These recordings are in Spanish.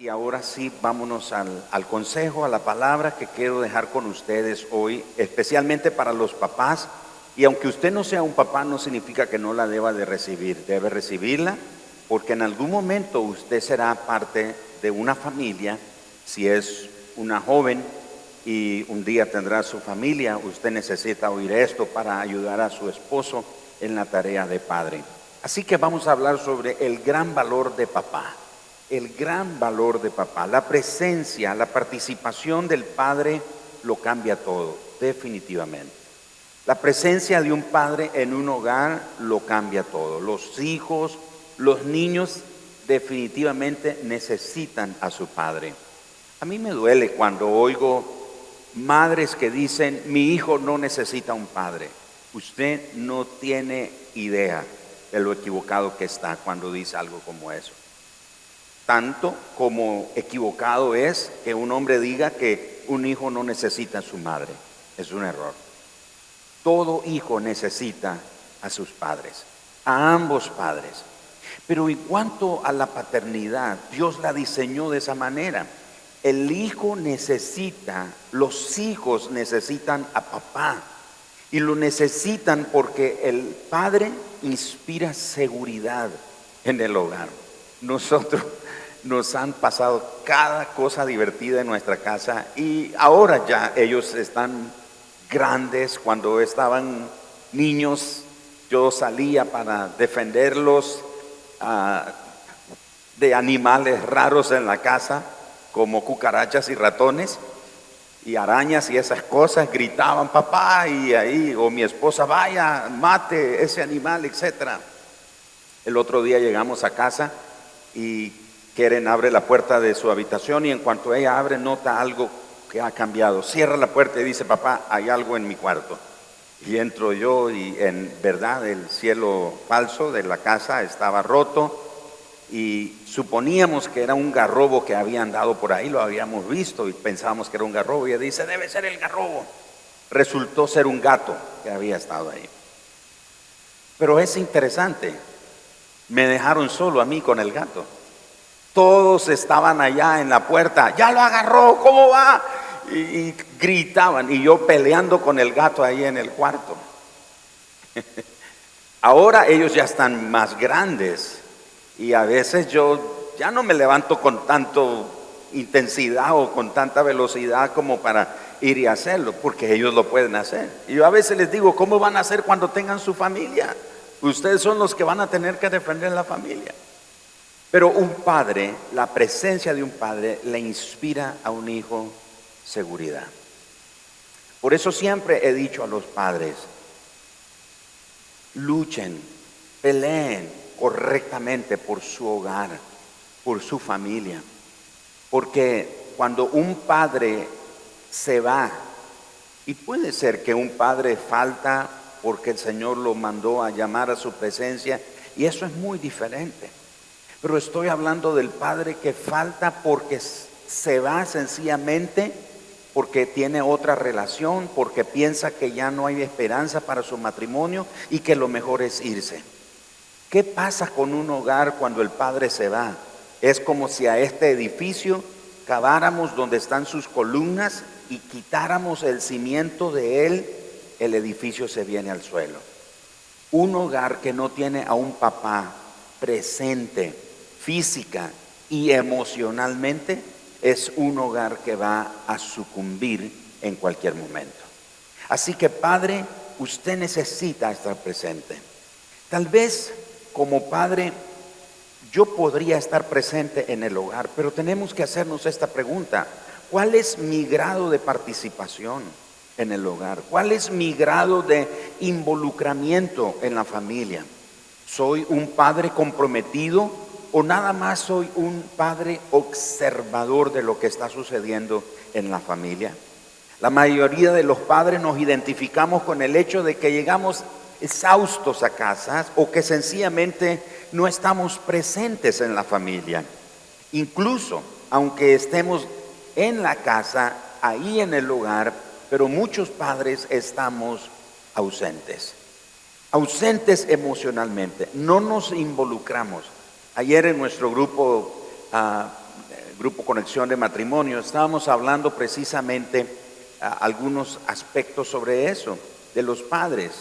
Y ahora sí, vámonos al consejo, a la palabra que quiero dejar con ustedes hoy, especialmente para los papás. Y aunque usted no sea un papá, no significa que no la deba de recibir. Debe recibirla porque en algún momento usted será parte de una familia. Si es una joven y un día tendrá su familia, usted necesita oír esto para ayudar a su esposo en la tarea de padre. Así que vamos a hablar sobre el gran valor de papá. El gran valor de papá, la presencia, la participación del padre lo cambia todo, definitivamente. La presencia de un padre en un hogar lo cambia todo. Los hijos, los niños definitivamente necesitan a su padre. A mí me duele cuando oigo madres que dicen, mi hijo no necesita un padre. Usted no tiene idea de lo equivocado que está cuando dice algo como eso. Tanto como equivocado es que un hombre diga que un hijo no necesita a su madre. Es un error. Todo hijo necesita a sus padres, a ambos padres. Pero en cuanto a la paternidad, Dios la diseñó de esa manera. El hijo necesita, los hijos necesitan a papá. Y lo necesitan porque el padre inspira seguridad en el hogar. Nosotros nos han pasado cada cosa divertida en nuestra casa y ahora ya ellos están grandes. Cuando estaban niños yo salía para defenderlos de animales raros en la casa como cucarachas y ratones y arañas y esas cosas. Gritaban papá y ahí, o mi esposa, vaya, mate ese animal, etcétera. El otro día llegamos a casa y Keren abre la puerta de su habitación y en cuanto ella abre nota algo que ha cambiado. Cierra la puerta y dice, papá, hay algo en mi cuarto. Y entro yo y en verdad el cielo falso de la casa estaba roto y suponíamos que era un garrobo que había andado por ahí, lo habíamos visto y pensábamos que era un garrobo. Y ella dice, debe ser el garrobo. Resultó ser un gato que había estado ahí. Pero es interesante, me dejaron solo a mí con el gato. Todos estaban allá en la puerta, ya lo agarró, ¿cómo va? Y gritaban y yo peleando con el gato ahí en el cuarto. Ahora ellos ya están más grandes y a veces yo ya no me levanto con tanto intensidad o con tanta velocidad como para ir y hacerlo, porque ellos lo pueden hacer. Y yo a veces les digo, ¿cómo van a hacer cuando tengan su familia? Ustedes son los que van a tener que defender la familia. Pero un padre, la presencia de un padre le inspira a un hijo seguridad. Por eso siempre he dicho a los padres, luchen, peleen correctamente por su hogar, por su familia. Porque cuando un padre se va, y puede ser que un padre falta porque el Señor lo mandó a llamar a su presencia, y eso es muy diferente. Pero estoy hablando del padre que falta porque se va sencillamente porque tiene otra relación, porque piensa que ya no hay esperanza para su matrimonio y que lo mejor es irse. ¿Qué pasa con un hogar cuando el padre se va? Es como si a este edificio caváramos donde están sus columnas y quitáramos el cimiento de él, el edificio se viene al suelo. Un hogar que no tiene a un papá presente física y emocionalmente es un hogar que va a sucumbir en cualquier momento. Así que padre, usted necesita estar presente. Tal vez como padre yo podría estar presente en el hogar, pero tenemos que hacernos esta pregunta: ¿cuál es mi grado de participación en el hogar? ¿Cuál es mi grado de involucramiento en la familia? ¿Soy un padre comprometido o nada más soy un padre observador de lo que está sucediendo en la familia? La mayoría de los padres nos identificamos con el hecho de que llegamos exhaustos a casa o que sencillamente no estamos presentes en la familia. Incluso aunque estemos en la casa, ahí en el hogar, pero muchos padres estamos ausentes emocionalmente, no nos involucramos. Ayer en nuestro grupo Grupo Conexión de Matrimonio, estábamos hablando precisamente algunos aspectos sobre eso, de los padres.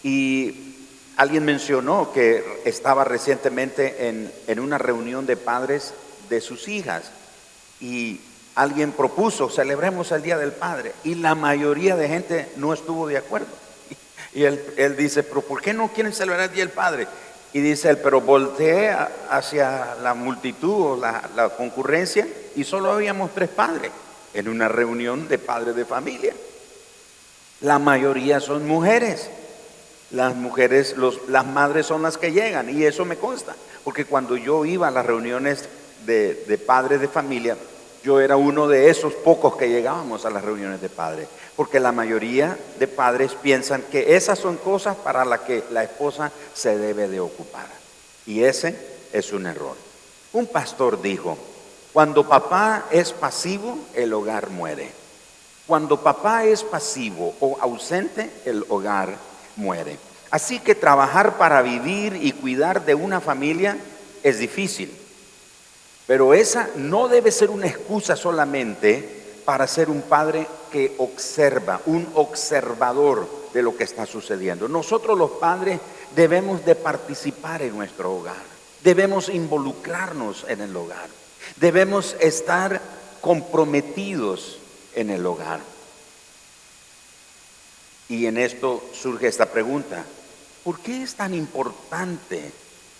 Y alguien mencionó que estaba recientemente en una reunión de padres de sus hijas. Y alguien propuso, celebremos el Día del Padre. Y la mayoría de gente no estuvo de acuerdo. Y él dice, pero ¿por qué no quieren celebrar el Día del Padre? Y dice él, pero volteé hacia la multitud o la concurrencia y solo habíamos 3 padres en una reunión de padres de familia. La mayoría son mujeres. Las mujeres, las madres son las que llegan, y eso me consta, porque cuando yo iba a las reuniones de padres de familia, yo era uno de esos pocos que llegábamos a las reuniones de padres, porque la mayoría de padres piensan que esas son cosas para las que la esposa se debe de ocupar, y ese es un error. Un pastor dijo, cuando papá es pasivo, el hogar muere. Cuando papá es pasivo o ausente, el hogar muere. Así que trabajar para vivir y cuidar de una familia es difícil, pero esa no debe ser una excusa solamente para ser un padre que observa, un observador de lo que está sucediendo. Nosotros los padres debemos de participar en nuestro hogar, debemos involucrarnos en el hogar, debemos estar comprometidos en el hogar. Y en esto surge esta pregunta, ¿por qué es tan importante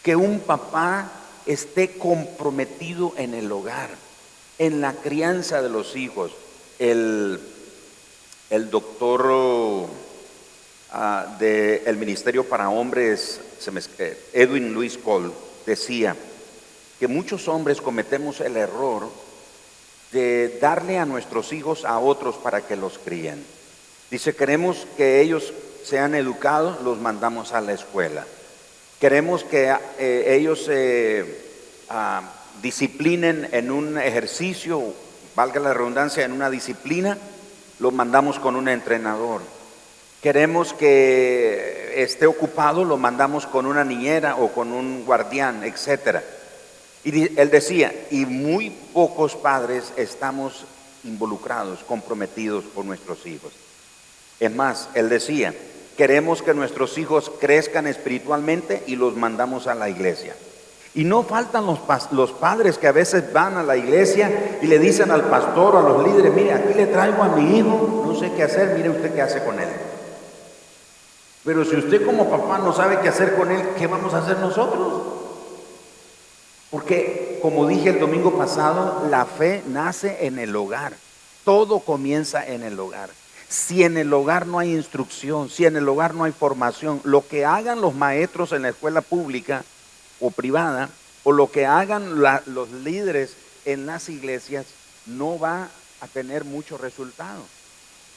que un papá esté comprometido en el hogar, en la crianza de los hijos? El doctor del Ministerio para Hombres, Edwin Louis Cole, decía que muchos hombres cometemos el error de darle a nuestros hijos a otros para que los críen. Dice, queremos que ellos sean educados, los mandamos a la escuela. Queremos que ellos disciplinen en un ejercicio, valga la redundancia, en una disciplina, los mandamos con un entrenador. Queremos que esté ocupado, lo mandamos con una niñera o con un guardián, etcétera. Y él decía, y muy pocos padres estamos involucrados, comprometidos por nuestros hijos. Es más, él decía, queremos que nuestros hijos crezcan espiritualmente y los mandamos a la iglesia. Y no faltan los padres que a veces van a la iglesia y le dicen al pastor o a los líderes, mire, aquí le traigo a mi hijo, no sé qué hacer, mire usted qué hace con él. Pero si usted como papá no sabe qué hacer con él, ¿qué vamos a hacer nosotros? Porque, como dije el domingo pasado, la fe nace en el hogar. Todo comienza en el hogar. Si en el hogar no hay instrucción, si en el hogar no hay formación, lo que hagan los maestros en la escuela pública o privada, o lo que hagan los líderes en las iglesias, no va a tener mucho resultado.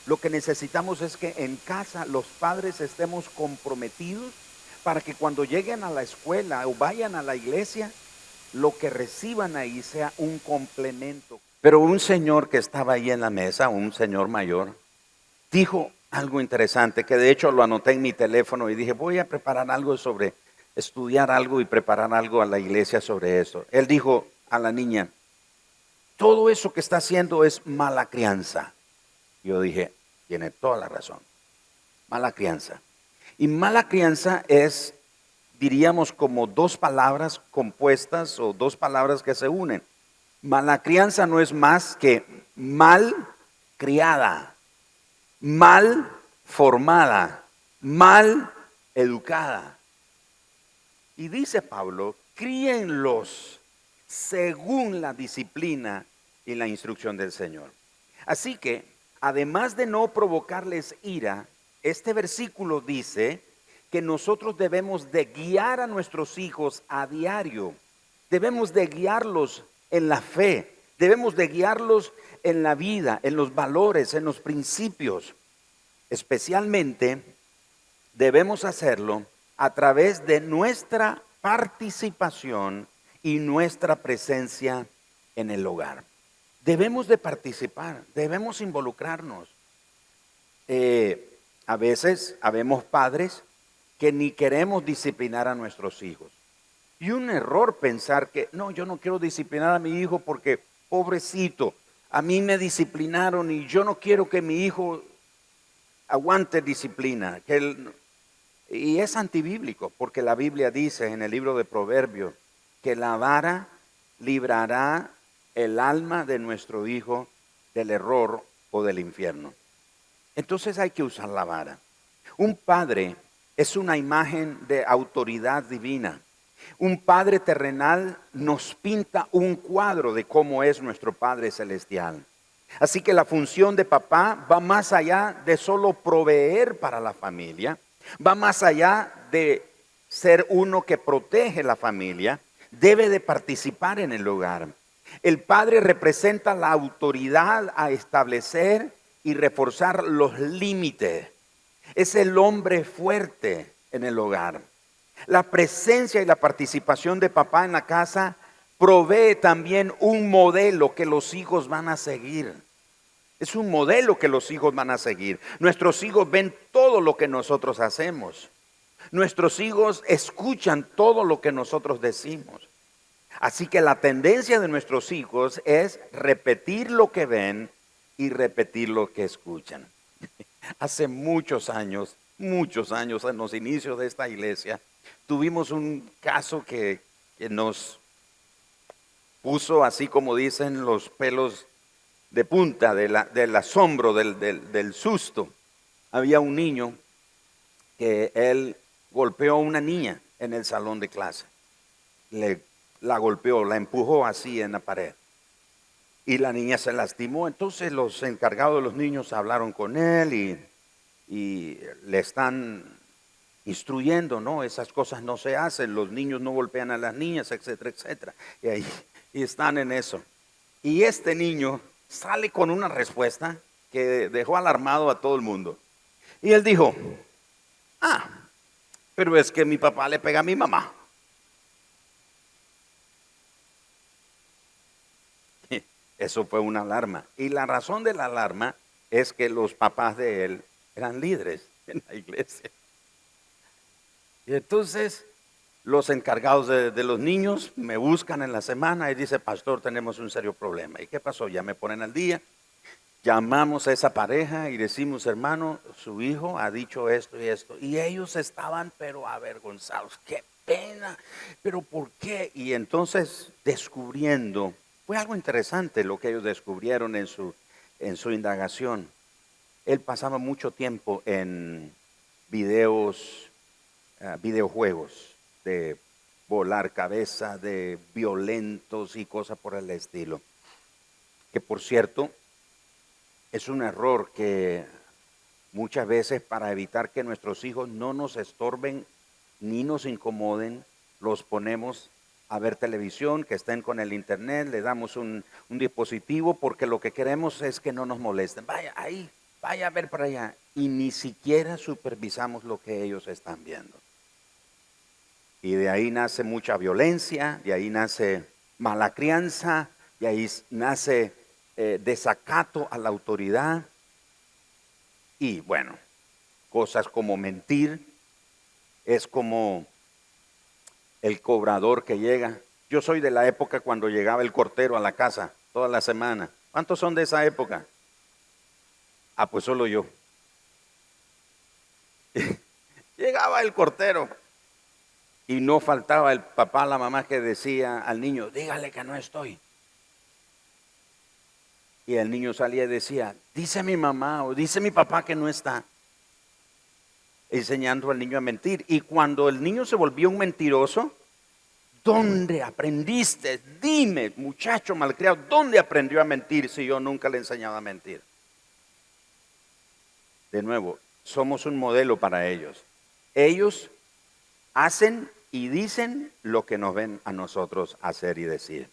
Lo que necesitamos es que en casa los padres estemos comprometidos para que cuando lleguen a la escuela o vayan a la iglesia, lo que reciban ahí sea un complemento. Pero un señor que estaba ahí en la mesa, un señor mayor, dijo algo interesante, que de hecho lo anoté en mi teléfono y dije, voy a preparar algo sobre, estudiar algo y preparar algo a la iglesia sobre eso. Él dijo a la niña, todo eso que está haciendo es mala crianza. Yo dije, tiene toda la razón, mala crianza. Y mala crianza es, diríamos, como 2 palabras compuestas o 2 palabras que se unen. Mala crianza no es más que mal criada, mal formada, mal educada. Y dice Pablo, críenlos según la disciplina y la instrucción del Señor. Así que, además de no provocarles ira, este versículo dice que nosotros debemos de guiar a nuestros hijos a diario. Debemos de guiarlos en la fe, debemos de guiarlos en la vida, en los valores, en los principios. Especialmente debemos hacerlo a través de nuestra participación y nuestra presencia en el hogar. Debemos de participar, debemos involucrarnos. A veces habemos padres que ni queremos disciplinar a nuestros hijos. Y un error pensar que, no, yo no quiero disciplinar a mi hijo porque pobrecito, a mí me disciplinaron y yo no quiero que mi hijo aguante disciplina. Y es antibíblico, porque la Biblia dice en el libro de Proverbios que la vara librará el alma de nuestro hijo del error o del infierno. Entonces hay que usar la vara. Un padre es una imagen de autoridad divina. Un padre terrenal nos pinta un cuadro de cómo es nuestro Padre celestial. Así que la función de papá va más allá de solo proveer para la familia, va más allá de ser uno que protege la familia, debe de participar en el hogar. El padre representa la autoridad a establecer y reforzar los límites. Es el hombre fuerte en el hogar. La presencia y la participación de papá en la casa provee también un modelo que los hijos van a seguir. Es un modelo que los hijos van a seguir. Nuestros hijos ven todo lo que nosotros hacemos. Nuestros hijos escuchan todo lo que nosotros decimos. Así que la tendencia de nuestros hijos es repetir lo que ven y repetir lo que escuchan. Hace muchos años, en los inicios de esta iglesia, tuvimos un caso que nos puso, así como dicen, los pelos de punta del asombro, del susto. Había un niño que él golpeó a una niña en el salón de clase. La golpeó, la empujó así en la pared. Y la niña se lastimó. Entonces los encargados de los niños hablaron con él y le están instruyendo, ¿no? Esas cosas no se hacen, los niños no golpean a las niñas, etcétera, etcétera. Y están en eso. Y este niño sale con una respuesta que dejó alarmado a todo el mundo. Y él dijo, pero es que mi papá le pega a mi mamá. Eso fue una alarma. Y la razón de la alarma es que los papás de él eran líderes en la iglesia. Y entonces los encargados de los niños me buscan en la semana y dice, pastor, tenemos un serio problema. ¿Y qué pasó? Ya me ponen al día. Llamamos a esa pareja y decimos, hermano, su hijo ha dicho esto y esto. Y ellos estaban pero avergonzados. ¡Qué pena! ¿Pero por qué? Y entonces descubriendo, fue algo interesante lo que ellos descubrieron en su indagación. Él pasaba mucho tiempo en videojuegos de volar cabeza, de violentos y cosas por el estilo. Que por cierto, es un error que muchas veces para evitar que nuestros hijos no nos estorben ni nos incomoden, los ponemos a ver televisión, que estén con el internet, le damos un dispositivo porque lo que queremos es que no nos molesten. Vaya ahí, vaya a ver para allá. Y ni siquiera supervisamos lo que ellos están viendo. Y de ahí nace mucha violencia, de ahí nace mala crianza, de ahí nace desacato a la autoridad. Y bueno, cosas como mentir, es como el cobrador que llega. Yo soy de la época cuando llegaba el cortero a la casa toda la semana. ¿Cuántos son de esa época? Pues solo yo. Llegaba el cortero y no faltaba el papá, la mamá que decía al niño, dígale que no estoy. Y el niño salía y decía, dice mi mamá o dice mi papá que no está. Enseñando al niño a mentir. Y cuando el niño se volvió un mentiroso, ¿dónde aprendiste? Dime, muchacho malcriado, ¿dónde aprendió a mentir si yo nunca le enseñaba a mentir? De nuevo, somos un modelo para ellos. Ellos hacen y dicen lo que nos ven a nosotros hacer y decir.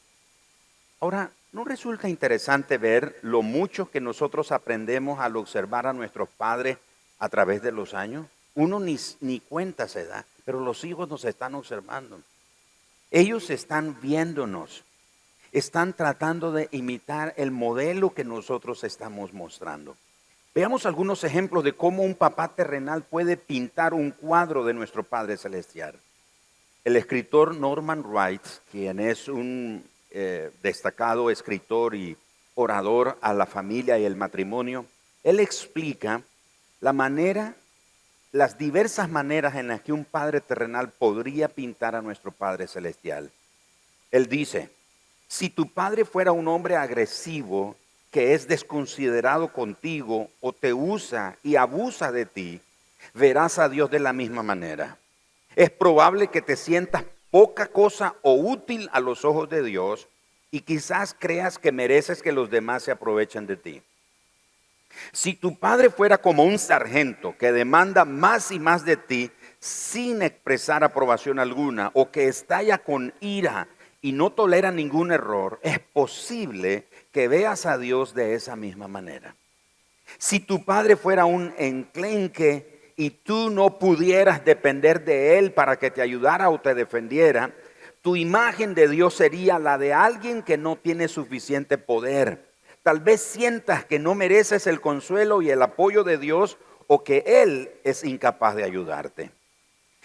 Ahora, ¿no resulta interesante ver lo mucho que nosotros aprendemos al observar a nuestros padres a través de los años? Uno ni cuenta se da, pero los hijos nos están observando. Ellos están viéndonos, están tratando de imitar el modelo que nosotros estamos mostrando. Veamos algunos ejemplos de cómo un papá terrenal puede pintar un cuadro de nuestro Padre Celestial. El escritor Norman Wright, quien es un destacado escritor y orador a la familia y el matrimonio, él explica las diversas maneras en las que un padre terrenal podría pintar a nuestro Padre Celestial. Él dice, si tu padre fuera un hombre agresivo que es desconsiderado contigo o te usa y abusa de ti, verás a Dios de la misma manera. Es probable que te sientas poca cosa o útil a los ojos de Dios y quizás creas que mereces que los demás se aprovechen de ti. Si tu padre fuera como un sargento que demanda más y más de ti sin expresar aprobación alguna o que estalla con ira y no tolera ningún error, es posible que veas a Dios de esa misma manera. Si tu padre fuera un enclenque y tú no pudieras depender de él para que te ayudara o te defendiera, tu imagen de Dios sería la de alguien que no tiene suficiente poder. Tal vez sientas que no mereces el consuelo y el apoyo de Dios o que Él es incapaz de ayudarte.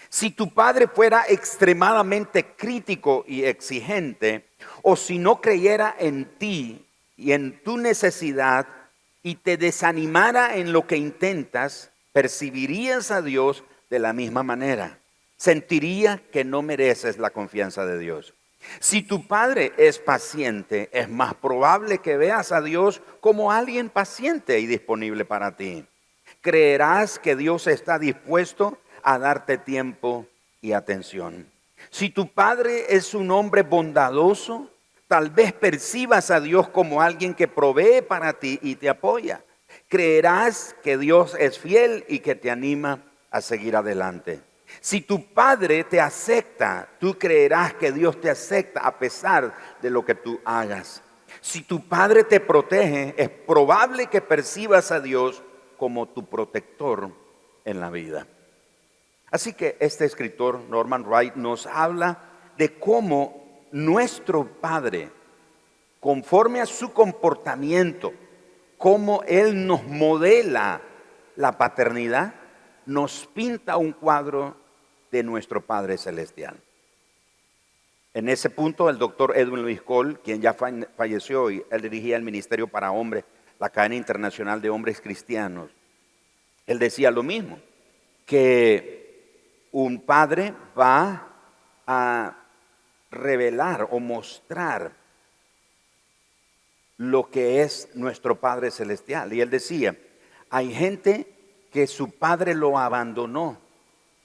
Si tu padre fuera extremadamente crítico y exigente, o si no creyera en ti y en tu necesidad y te desanimara en lo que intentas, percibirías a Dios de la misma manera. Sentiría que no mereces la confianza de Dios. Si tu padre es paciente, es más probable que veas a Dios como alguien paciente y disponible para ti. Creerás que Dios está dispuesto a darte tiempo y atención. Si tu padre es un hombre bondadoso, tal vez percibas a Dios como alguien que provee para ti y te apoya. Creerás que Dios es fiel y que te anima a seguir adelante. Si tu padre te acepta, tú creerás que Dios te acepta a pesar de lo que tú hagas. Si tu padre te protege, es probable que percibas a Dios como tu protector en la vida. Así que este escritor, Norman Wright, nos habla de cómo nuestro Padre, conforme a su comportamiento, cómo Él nos modela la paternidad, nos pinta un cuadro de nuestro Padre Celestial. En ese punto, el doctor Edwin Louis Cole, quien ya falleció, y él dirigía el Ministerio para Hombres, la cadena internacional de hombres cristianos, él decía lo mismo, que un padre va a revelar o mostrar lo que es nuestro Padre Celestial. Y él decía, hay gente que su padre lo abandonó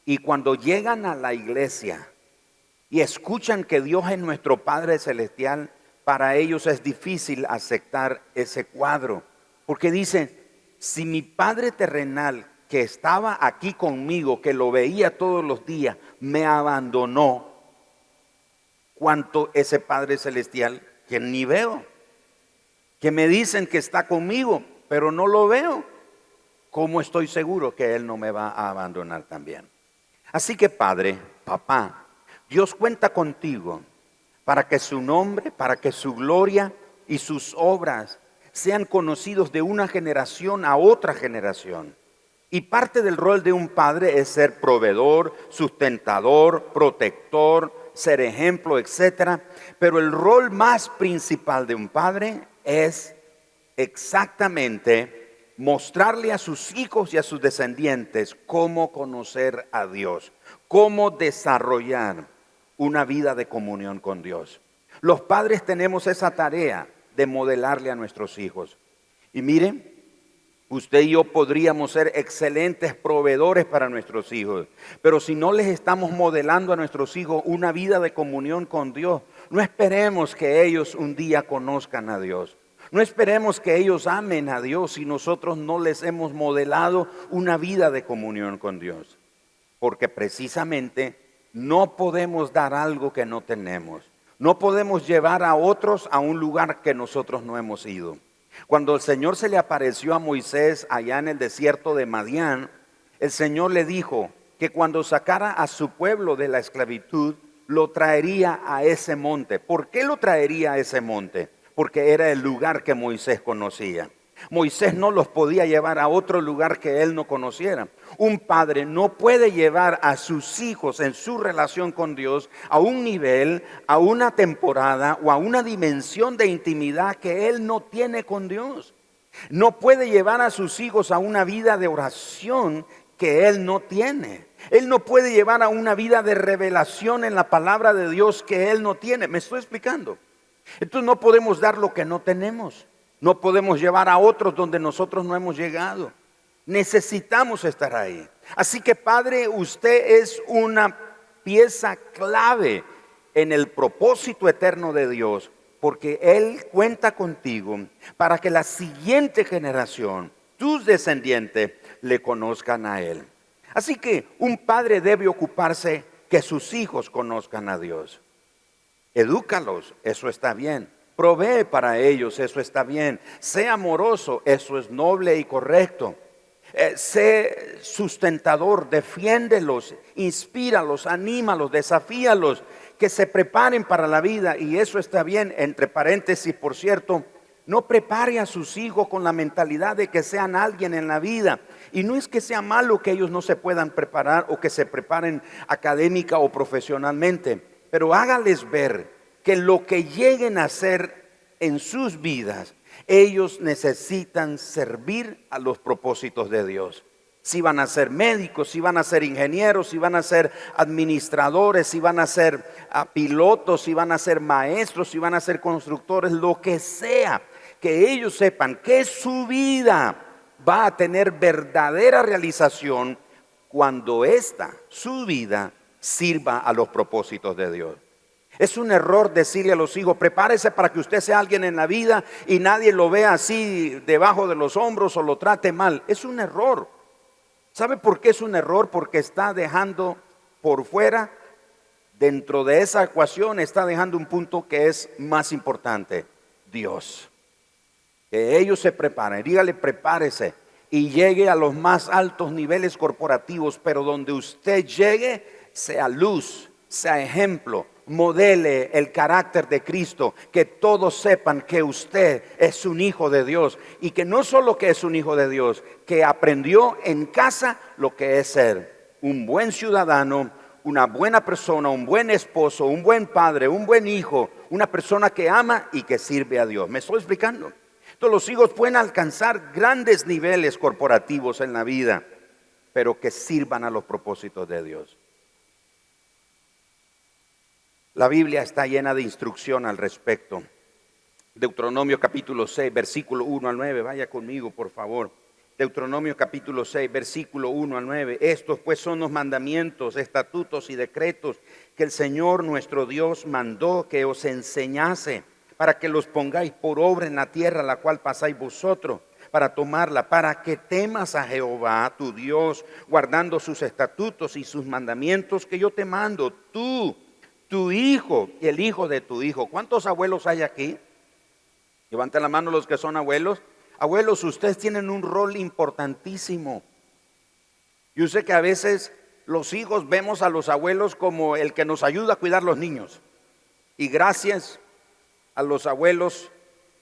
y cuando llegan a la iglesia y escuchan que Dios es nuestro Padre Celestial, para ellos es difícil aceptar ese cuadro. Porque dicen, si mi Padre terrenal que estaba aquí conmigo, que lo veía todos los días, me abandonó, ¿cuánto ese Padre Celestial que ni veo? Que me dicen que está conmigo, pero no lo veo. ¿Cómo estoy seguro que Él no me va a abandonar también? Así que Padre, Papá, Dios cuenta contigo para que su nombre, para que su gloria y sus obras sean conocidos de una generación a otra generación. Y parte del rol de un padre es ser proveedor, sustentador, protector, ser ejemplo, etc. Pero el rol más principal de un padre es exactamente mostrarle a sus hijos y a sus descendientes cómo conocer a Dios, cómo desarrollar una vida de comunión con Dios. Los padres tenemos esa tarea de modelarle a nuestros hijos. Y miren, usted y yo podríamos ser excelentes proveedores para nuestros hijos, pero si no les estamos modelando a nuestros hijos una vida de comunión con Dios, no esperemos que ellos un día conozcan a Dios. No esperemos que ellos amen a Dios si nosotros no les hemos modelado una vida de comunión con Dios. Porque precisamente no podemos dar algo que no tenemos. No podemos llevar a otros a un lugar que nosotros no hemos ido. Cuando el Señor se le apareció a Moisés allá en el desierto de Madián, el Señor le dijo que cuando sacara a su pueblo de la esclavitud, lo traería a ese monte. ¿Por qué lo traería a ese monte? Porque era el lugar que Moisés conocía. Moisés no los podía llevar a otro lugar que él no conociera. Un padre no puede llevar a sus hijos en su relación con Dios a un nivel, a una temporada o a una dimensión de intimidad que él no tiene con Dios. No puede llevar a sus hijos a una vida de oración que él no tiene. Él no puede llevar a una vida de revelación en la palabra de Dios que él no tiene. ¿Me estoy explicando? Entonces no podemos dar lo que no tenemos. No podemos llevar a otros donde nosotros no hemos llegado. Necesitamos estar ahí. Así que, Padre, usted es una pieza clave en el propósito eterno de Dios, porque Él cuenta contigo para que la siguiente generación, tus descendientes, le conozcan a Él. Así que un padre debe ocuparse que sus hijos conozcan a Dios. Edúcalos, eso está bien. Provee para ellos, eso está bien. Sé amoroso, eso es noble y correcto. Sé sustentador, defiéndelos, inspíralos, anímalos, desafíalos, que se preparen para la vida, y eso está bien. Entre paréntesis, por cierto, no prepare a sus hijos con la mentalidad de que sean alguien en la vida. Y no es que sea malo que ellos no se puedan preparar o que se preparen académica o profesionalmente, pero hágales ver que lo que lleguen a hacer en sus vidas, ellos necesitan servir a los propósitos de Dios. Si van a ser médicos, si van a ser ingenieros, si van a ser administradores, si van a ser pilotos, si van a ser maestros, si van a ser constructores, lo que sea, que ellos sepan que su vida va a tener verdadera realización cuando su vida, sirva a los propósitos de Dios. Es un error decirle a los hijos: prepárese para que usted sea alguien en la vida y nadie lo vea así debajo de los hombros o lo trate mal. Es un error. ¿Sabe por qué es un error? Porque está dejando por fuera, dentro de esa ecuación, está dejando un punto que es más importante: Dios. Que ellos se preparen, dígale: prepárese y llegue a los más altos niveles corporativos, pero donde usted llegue, sea luz, sea ejemplo, modele el carácter de Cristo, que todos sepan que usted es un hijo de Dios, y que no solo que es un hijo de Dios, que aprendió en casa lo que es ser un buen ciudadano, una buena persona, un buen esposo, un buen padre, un buen hijo, una persona que ama y que sirve a Dios. ¿Me estoy explicando? Entonces los hijos pueden alcanzar grandes niveles corporativos en la vida, pero que sirvan a los propósitos de Dios. La Biblia está llena de instrucción al respecto. Deuteronomio capítulo 6, versículo 1 al 9. Vaya conmigo, por favor. Deuteronomio capítulo 6, versículo 1 al 9. Estos pues son los mandamientos, estatutos y decretos que el Señor nuestro Dios mandó que os enseñase, para que los pongáis por obra en la tierra la cual pasáis vosotros, para tomarla, para que temas a Jehová tu Dios, guardando sus estatutos y sus mandamientos que yo te mando, tú, tu hijo y el hijo de tu hijo. ¿Cuántos abuelos hay aquí? Levanten la mano los que son abuelos. Abuelos, ustedes tienen un rol importantísimo. Yo sé que a veces los hijos vemos a los abuelos como el que nos ayuda a cuidar los niños. Y gracias a los abuelos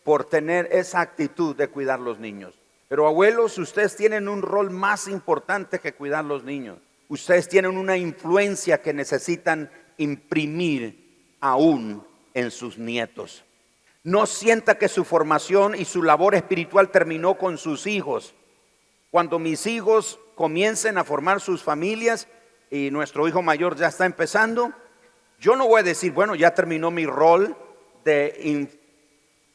por tener esa actitud de cuidar los niños. Pero abuelos, ustedes tienen un rol más importante que cuidar los niños. Ustedes tienen una influencia que necesitan imprimir aún en sus nietos. No sienta que su formación y su labor espiritual terminó con sus hijos. Cuando mis hijos comiencen a formar sus familias y nuestro hijo mayor ya está empezando, yo no voy a decir, bueno, ya terminó mi rol de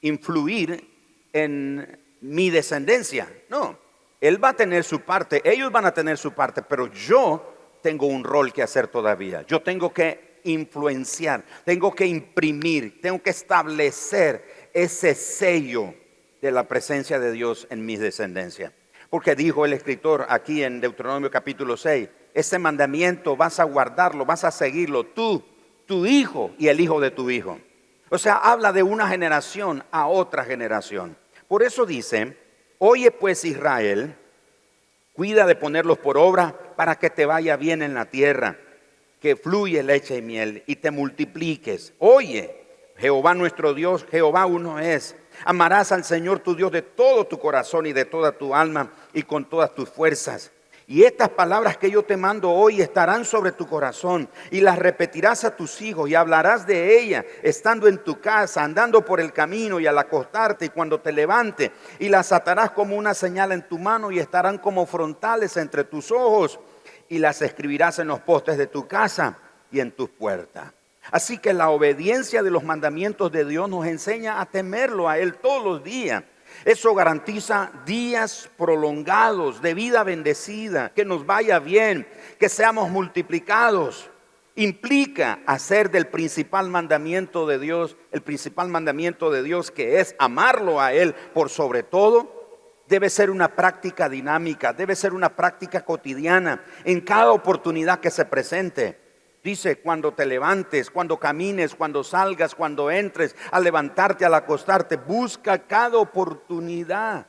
influir en mi descendencia. No, él va a tener su parte, ellos van a tener su parte, pero yo tengo un rol que hacer todavía. Yo tengo que influenciar, tengo que imprimir, tengo que establecer ese sello de la presencia de Dios en mi descendencia. Porque dijo el escritor aquí en Deuteronomio capítulo 6, ese mandamiento vas a guardarlo, vas a seguirlo tú, tu hijo y el hijo de tu hijo. O sea, habla de una generación a otra generación. Por eso dice: oye pues Israel, cuida de ponerlos por obra para que te vaya bien en la tierra, que fluye leche y miel, y te multipliques. Oye, Jehová nuestro Dios, Jehová uno es. Amarás al Señor tu Dios de todo tu corazón y de toda tu alma y con todas tus fuerzas. Y estas palabras que yo te mando hoy estarán sobre tu corazón y las repetirás a tus hijos y hablarás de ellas estando en tu casa, andando por el camino y al acostarte y cuando te levante, y las atarás como una señal en tu mano y estarán como frontales entre tus ojos, y las escribirás en los postes de tu casa y en tus puertas. Así que la obediencia de los mandamientos de Dios nos enseña a temerlo a Él todos los días. Eso garantiza días prolongados de vida bendecida, que nos vaya bien, que seamos multiplicados. Implica hacer del principal mandamiento de Dios, el principal mandamiento de Dios, que es amarlo a Él por sobre todo. Debe ser una práctica dinámica, debe ser una práctica cotidiana en cada oportunidad que se presente. Dice, cuando te levantes, cuando camines, cuando salgas, cuando entres, al levantarte, al acostarte, busca cada oportunidad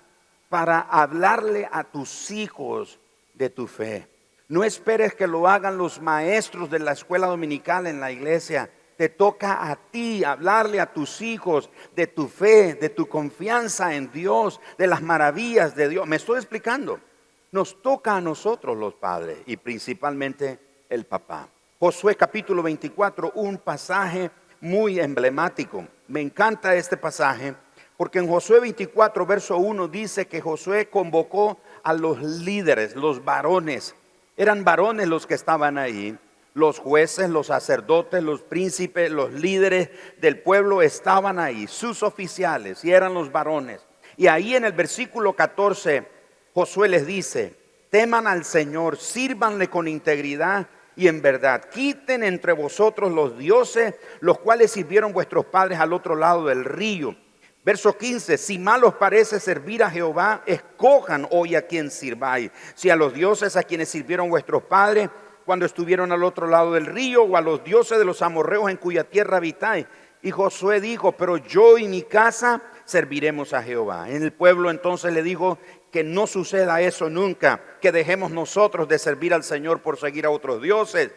para hablarle a tus hijos de tu fe. No esperes que lo hagan los maestros de la escuela dominical en la iglesia. Te toca a ti hablarle a tus hijos de tu fe, de tu confianza en Dios, de las maravillas de Dios. ¿Me estoy explicando? Nos toca a nosotros los padres y principalmente el papá. Josué capítulo 24, un pasaje muy emblemático. Me encanta este pasaje porque en Josué 24, verso 1 dice que Josué convocó a los líderes, los varones. Eran varones los que estaban ahí. Los jueces, los sacerdotes, los príncipes, los líderes del pueblo estaban ahí, sus oficiales, y eran los varones. Y ahí en el versículo 14, Josué les dice: teman al Señor, sírvanle con integridad y en verdad. Quiten entre vosotros los dioses, los cuales sirvieron vuestros padres al otro lado del río. Verso 15, si mal os parece servir a Jehová, escojan hoy a quien sirváis. Si a los dioses a quienes sirvieron vuestros padres cuando estuvieron al otro lado del río, o a los dioses de los amorreos en cuya tierra habitáis. Y Josué dijo: pero yo y mi casa serviremos a Jehová. En el pueblo entonces le dijo que no suceda eso nunca, que dejemos nosotros de servir al Señor por seguir a otros dioses,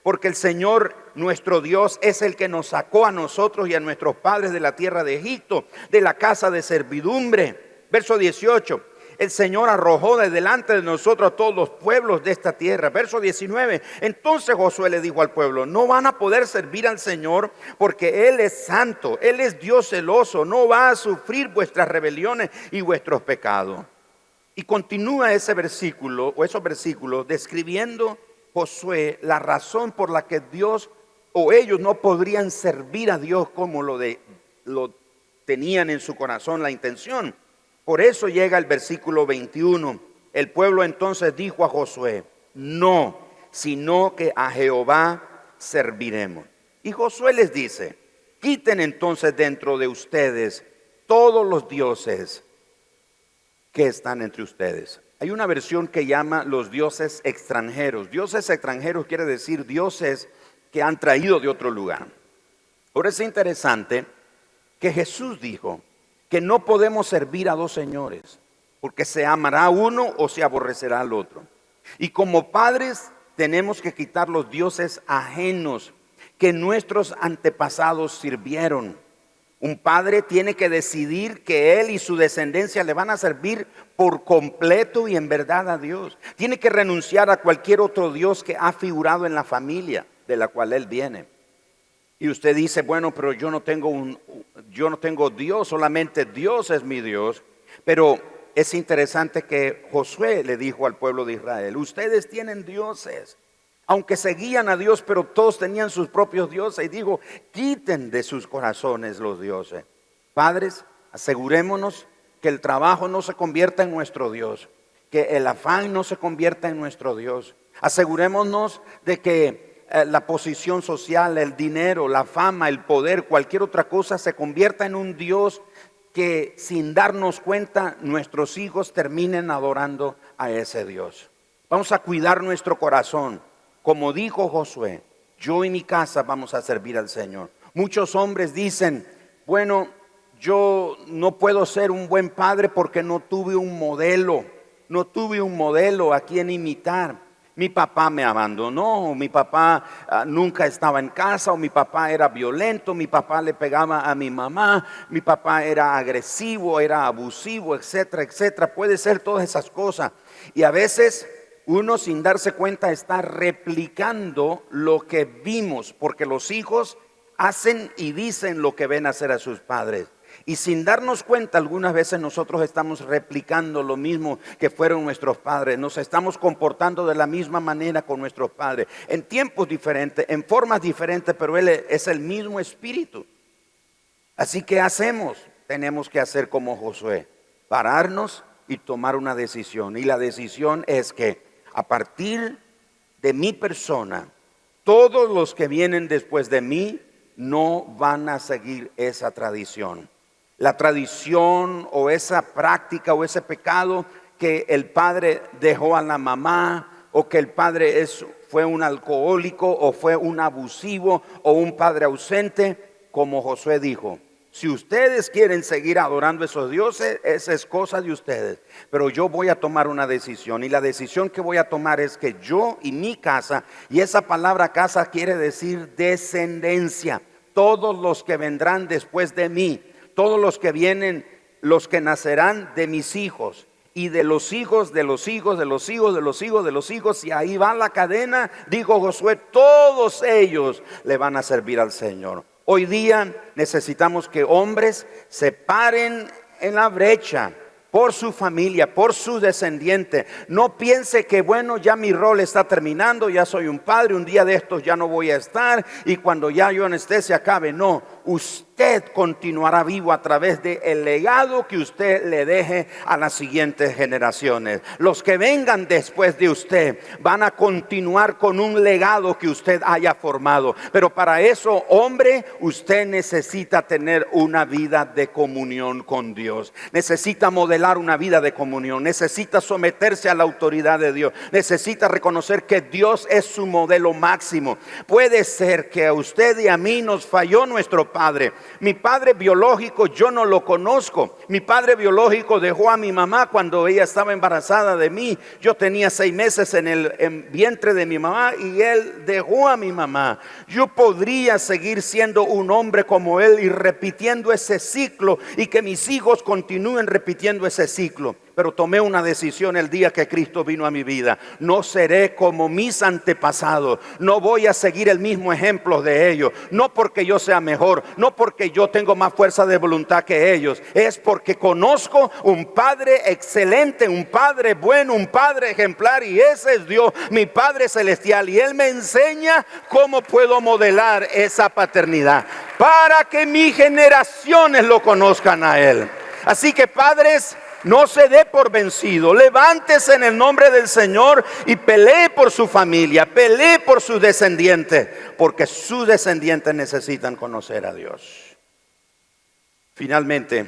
porque el Señor nuestro Dios es el que nos sacó a nosotros y a nuestros padres de la tierra de Egipto, de la casa de servidumbre. Verso 18, el Señor arrojó de delante de nosotros a todos los pueblos de esta tierra. Verso 19, entonces Josué le dijo al pueblo: no van a poder servir al Señor porque Él es santo, Él es Dios celoso, no va a sufrir vuestras rebeliones y vuestros pecados. Y continúa ese versículo o esos versículos describiendo Josué la razón por la que Dios o ellos no podrían servir a Dios como lo tenían en su corazón la intención. Por eso llega el versículo 21. El pueblo entonces dijo a Josué: no, sino que a Jehová serviremos. Y Josué les dice: quiten entonces dentro de ustedes todos los dioses que están entre ustedes. Hay una versión que llama los dioses extranjeros. Dioses extranjeros quiere decir dioses que han traído de otro lugar. Ahora es interesante que Jesús dijo que no podemos servir a dos señores, porque se amará a uno o se aborrecerá al otro. Y como padres tenemos que quitar los dioses ajenos que nuestros antepasados sirvieron. Un padre tiene que decidir que él y su descendencia le van a servir por completo y en verdad a Dios. Tiene que renunciar a cualquier otro Dios que ha figurado en la familia de la cual él viene. Y usted dice: bueno, pero yo no tengo Dios, solamente Dios es mi Dios. Pero es interesante que Josué le dijo al pueblo de Israel: ustedes tienen dioses. Aunque seguían a Dios, pero todos tenían sus propios dioses. Y digo, quiten de sus corazones los dioses. Padres, asegurémonos que el trabajo no se convierta en nuestro Dios, que el afán no se convierta en nuestro Dios. Asegurémonos de que la posición social, el dinero, la fama, el poder, cualquier otra cosa se convierta en un Dios que sin darnos cuenta nuestros hijos terminen adorando a ese Dios. Vamos a cuidar nuestro corazón. Como dijo Josué, yo y mi casa vamos a servir al Señor. Muchos hombres dicen: bueno, yo no puedo ser un buen padre porque no tuve un modelo a quien imitar. Mi papá me abandonó, mi papá nunca estaba en casa, o mi papá era violento, mi papá le pegaba a mi mamá, mi papá era agresivo, era abusivo, etcétera, etcétera. Puede ser todas esas cosas. Y a veces uno, sin darse cuenta, está replicando lo que vimos, porque los hijos hacen y dicen lo que ven hacer a sus padres. Y sin darnos cuenta, algunas veces nosotros estamos replicando lo mismo que fueron nuestros padres. Nos estamos comportando de la misma manera con nuestros padres, en tiempos diferentes, en formas diferentes, pero Él es el mismo espíritu. Así que hacemos, tenemos que hacer como Josué, pararnos y tomar una decisión. Y la decisión es que a partir de mi persona, todos los que vienen después de mí no van a seguir esa tradición. La tradición o esa práctica o ese pecado que el padre dejó a la mamá, o que el padre fue un alcohólico o fue un abusivo o un padre ausente, como Josué dijo: si ustedes quieren seguir adorando a esos dioses, esa es cosa de ustedes, pero yo voy a tomar una decisión, y la decisión que voy a tomar es que yo y mi casa, y esa palabra casa quiere decir descendencia, todos los que vendrán después de mí, todos los que vienen, los que nacerán de mis hijos, y de los hijos, de los hijos, de los hijos, de los hijos, de los hijos, y ahí va la cadena, dijo Josué, todos ellos le van a servir al Señor. Hoy día necesitamos que hombres se paren en la brecha por su familia, por su descendiente. No piense que bueno, ya mi rol está terminando, ya soy un padre, un día de estos ya no voy a estar, y cuando ya yo no esté se acabe. No, usted continuará vivo a través del legado que usted le deje a las siguientes generaciones. Los que vengan después de usted van a continuar con un legado que usted haya formado. Pero para eso, hombre, usted necesita tener una vida de comunión con Dios. Necesita modelar una vida de comunión. Necesita someterse a la autoridad de Dios. Necesita reconocer que Dios es su modelo máximo. Puede ser que a usted y a mí nos falló nuestro padre. Mi padre biológico yo no lo conozco. Mi padre biológico dejó a mi mamá cuando ella estaba embarazada de mí. Yo tenía 6 meses en el vientre de mi mamá, y él dejó a mi mamá. Yo podría seguir siendo un hombre como él y repitiendo ese ciclo, y que mis hijos continúen repitiendo ese ciclo. Pero tomé una decisión el día que Cristo vino a mi vida. No seré como mis antepasados. No voy a seguir el mismo ejemplo de ellos. No porque yo sea mejor, no porque yo tengo más fuerza de voluntad que ellos. Es porque conozco un Padre excelente, un Padre bueno, un Padre ejemplar, y ese es Dios, mi Padre celestial. Y Él me enseña cómo puedo modelar esa paternidad para que mis generaciones lo conozcan a Él. Así que, padres, no se dé por vencido. Levántese en el nombre del Señor y pelee por su familia, pelee por sus descendientes, porque sus descendientes necesitan conocer a Dios. Finalmente,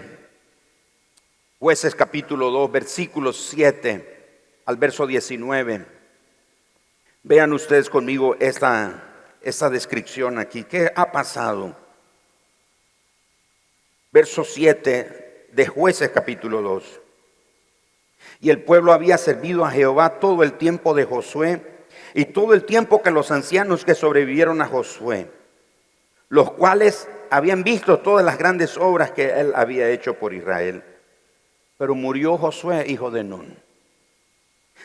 Jueces capítulo 2, versículos 7 al verso 19. Vean ustedes conmigo esta descripción aquí. ¿Qué ha pasado? Verso 7 de Jueces capítulo 2. Y el pueblo había servido a Jehová todo el tiempo de Josué, y todo el tiempo que los ancianos que sobrevivieron a Josué, los cuales habían visto todas las grandes obras que él había hecho por Israel. Pero murió Josué, hijo de Nun,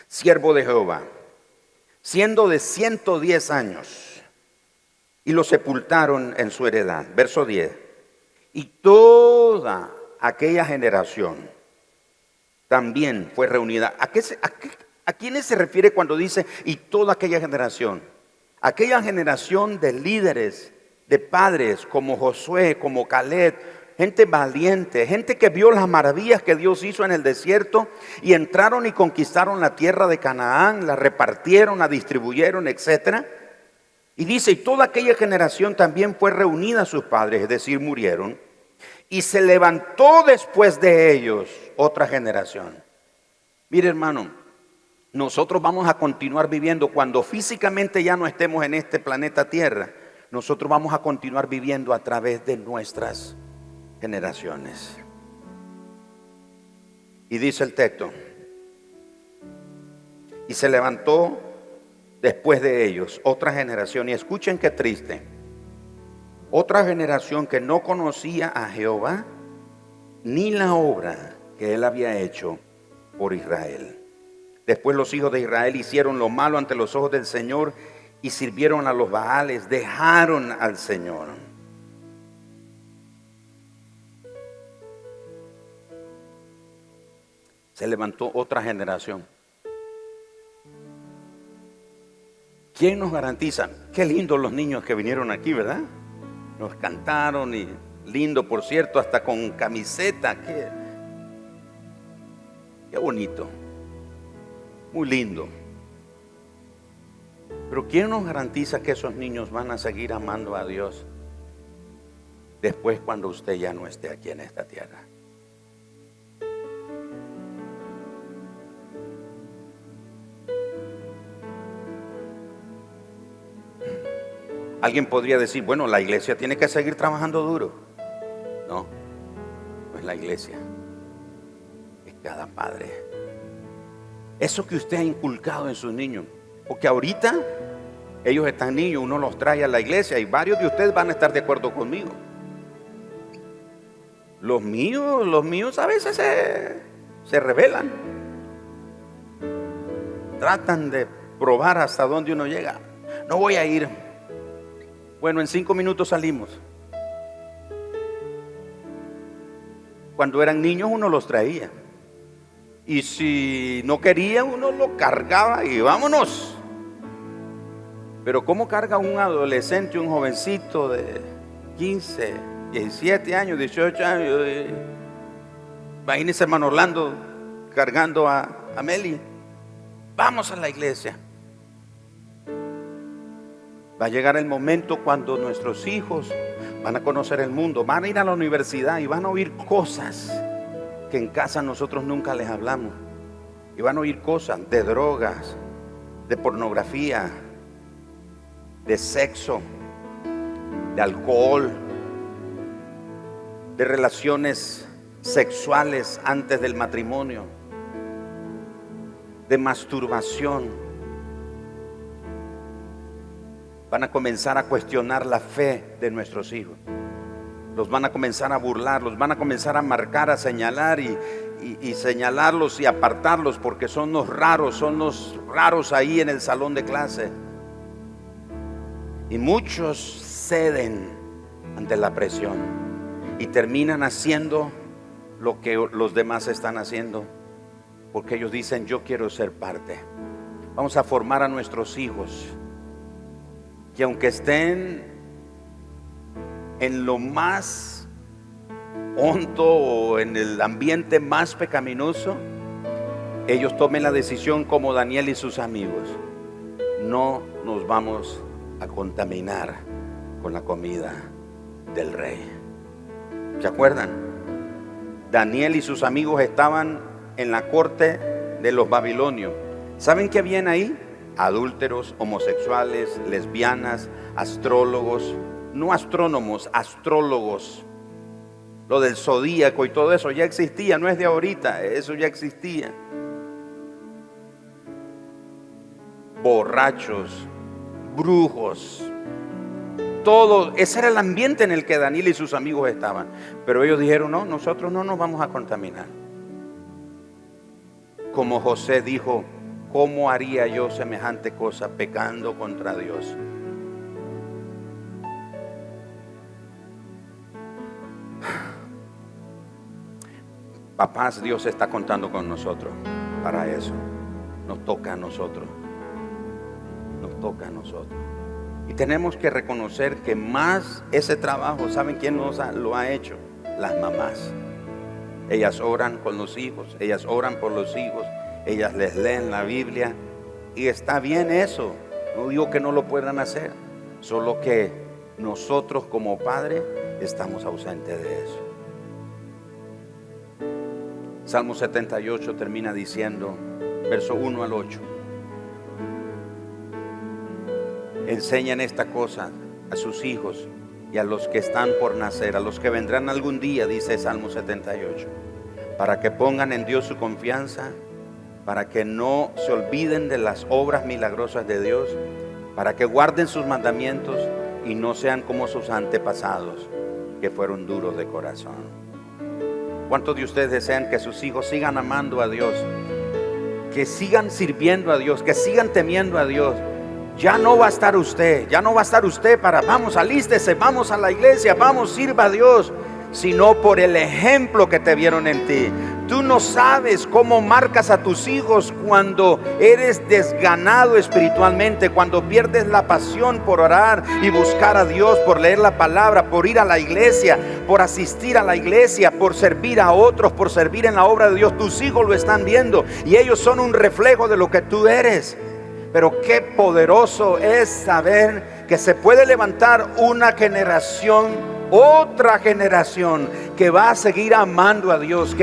siervo de Jehová, siendo de 110 años, y lo sepultaron en su heredad. Verso 10. Y toda aquella generación también fue reunida. ¿A quiénes se refiere cuando dice y toda aquella generación? Aquella generación de líderes, de padres como Josué, como Caleb, gente valiente, gente que vio las maravillas que Dios hizo en el desierto, y entraron y conquistaron la tierra de Canaán, la repartieron, la distribuyeron, etcétera. Y dice, y toda aquella generación también fue reunida a sus padres, es decir, murieron. Y se levantó después de ellos otra generación. Mire, hermano, nosotros vamos a continuar viviendo cuando físicamente ya no estemos en este planeta Tierra. Nosotros vamos a continuar viviendo a través de nuestras generaciones. Y dice el texto: y se levantó después de ellos otra generación, y escuchen qué triste, otra generación que no conocía a Jehová ni la obra que él había hecho por Israel. Después los hijos de Israel hicieron lo malo ante los ojos del Señor y sirvieron a los Baales, dejaron al Señor. Se levantó otra generación. ¿Quién nos garantiza? Qué lindos los niños que vinieron aquí, ¿verdad? Nos cantaron y lindo, por cierto, hasta con camiseta. Qué bonito, muy lindo. Pero ¿quién nos garantiza que esos niños van a seguir amando a Dios después cuando usted ya no esté aquí en esta tierra? Alguien podría decir, bueno, la iglesia tiene que seguir trabajando duro. No, no es la iglesia, es cada padre. Eso que usted ha inculcado en sus niños, porque ahorita ellos están niños, uno los trae a la iglesia y varios de ustedes van a estar de acuerdo conmigo. Los míos a veces se rebelan. Tratan de probar hasta dónde uno llega. No voy a ir. Bueno, en 5 minutos salimos. Cuando eran niños uno los traía. Y si no quería uno lo cargaba y vámonos. Pero ¿cómo carga un adolescente, un jovencito de 15, 17 años, 18 años? Imagínese hermano Orlando cargando a Meli. Vamos a la iglesia. Va a llegar el momento cuando nuestros hijos van a conocer el mundo, van a ir a la universidad y van a oír cosas que en casa nosotros nunca les hablamos. Y van a oír cosas de drogas, de pornografía, de sexo, de alcohol, de relaciones sexuales antes del matrimonio, de masturbación. Van a comenzar a cuestionar la fe de nuestros hijos. Los van a comenzar a burlar, los van a comenzar a marcar, a señalar y señalarlos y apartarlos porque son los raros ahí en el salón de clase. Y muchos ceden ante la presión y terminan haciendo lo que los demás están haciendo porque ellos dicen: yo quiero ser parte. Vamos a formar a nuestros hijos que aunque estén en lo más hondo o en el ambiente más pecaminoso, ellos tomen la decisión como Daniel y sus amigos: no nos vamos a contaminar con la comida del rey. ¿Se acuerdan? Daniel y sus amigos estaban en la corte de los babilonios. ¿Saben qué habían ahí? Adúlteros, homosexuales, lesbianas, astrólogos, no astrónomos, astrólogos. Lo del zodíaco y todo eso ya existía, no es de ahorita, eso ya existía. Borrachos, brujos, todo, ese era el ambiente en el que Daniel y sus amigos estaban. Pero ellos dijeron: no, nosotros no nos vamos a contaminar. Como José dijo: ¿cómo haría yo semejante cosa pecando contra Dios? Papás, Dios está contando con nosotros para eso. Nos toca a nosotros. Nos toca a nosotros. Y tenemos que reconocer que más ese trabajo, ¿saben quién lo ha hecho? Las mamás. Ellas oran con los hijos, ellas oran por los hijos, ellas les leen la Biblia. Y está bien eso. No digo que no lo puedan hacer, solo que nosotros como padres estamos ausentes de eso. Salmo 78 termina diciendo, verso 1 al 8: enseñan esta cosa a sus hijos y a los que están por nacer, a los que vendrán algún día, dice Salmo 78, para que pongan en Dios su confianza para que no se olviden de las obras milagrosas de Dios, para que guarden sus mandamientos y no sean como sus antepasados, que fueron duros de corazón. ¿Cuántos de ustedes desean que sus hijos sigan amando a Dios, que sigan sirviendo a Dios, que sigan temiendo a Dios? Ya no va a estar usted para, vamos, alístese, vamos a la iglesia, vamos, sirva a Dios, sino por el ejemplo que te vieron en ti. Tú no sabes cómo marcas a tus hijos cuando eres desganado espiritualmente, cuando pierdes la pasión por orar y buscar a Dios, por leer la palabra, por ir a la iglesia, por asistir a la iglesia, por servir a otros, por servir en la obra de Dios. Tus hijos lo están viendo y ellos son un reflejo de lo que tú eres. Pero qué poderoso es saber que se puede levantar una generación, otra generación que va a seguir amando a Dios,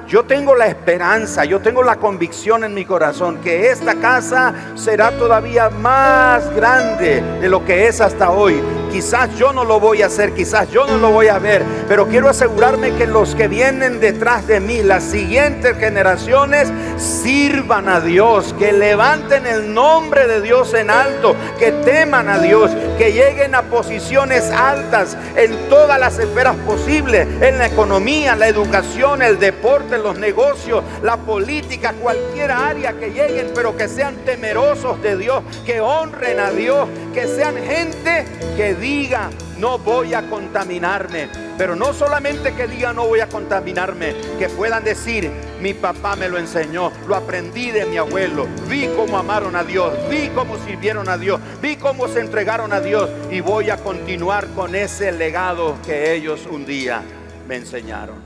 yo tengo la esperanza, yo tengo la convicción en mi corazón que esta casa será todavía más grande de lo que es hasta hoy. Quizás yo no lo voy a hacer, quizás yo no lo voy a ver, pero quiero asegurarme que los que vienen detrás de mí, las siguientes generaciones, sirvan a Dios, que levanten el nombre de Dios en alto, que teman a Dios, que lleguen a posiciones altas en todas las esferas posibles, en la economía, la educación, el deporte, los negocios, la política, cualquier área que lleguen, pero que sean temerosos de Dios, que honren a Dios, que sean gente que diga: no voy a contaminarme. Pero no solamente que diga no voy a contaminarme, que puedan decir: mi papá me lo enseñó, lo aprendí de mi abuelo, vi cómo amaron a Dios, vi cómo sirvieron a Dios, vi cómo se entregaron a Dios, y voy a continuar con ese legado que ellos un día me enseñaron.